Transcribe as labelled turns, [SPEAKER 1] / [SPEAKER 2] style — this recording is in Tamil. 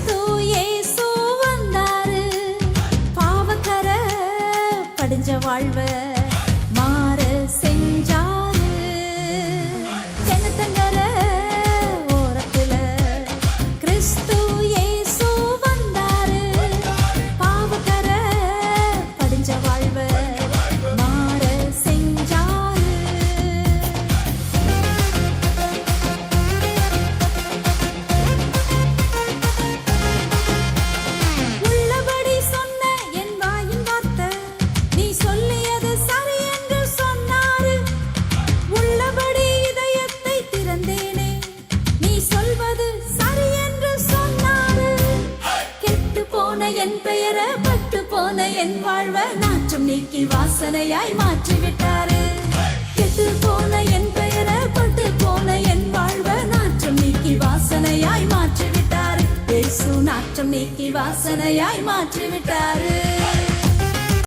[SPEAKER 1] கிறிஸ்து இயேசு வந்தாரு, பாவக்கர படிஞ்ச வாழ்வ மாற செஞ்சாரு. கிணத்தங்கர ஓரத்துல கிறிஸ்து இயேசு வந்தாரு, பாவக்கர படிஞ்ச வாழ்வ மாற செஞ்சாரு. உள்ளபடி சொன்ன என் வாயின் வார்த்தை, நீ சொல்லியது சரி என்று சொன்னாரு. உள்ளபடி இதயத்தை திறந்தேனே, நீ சொல்வது சரி என்று சொன்னாரு. கெட்டு போன என் பெயரை, பட்டு போன என் வாழ்வை நாற்றம் நீக்கி வாசனையாய் மாற்றி விட்டாரு. கெட்டு போன என் பெயரை, பட்டு போன என் வாழ்வை நாற்றம் நீக்கி வாசனையாய் மாற்றி விட்டாரு. இயேசு நாற்றம் நீக்கி வாசனையாய் மாற்றி விட்டாரு.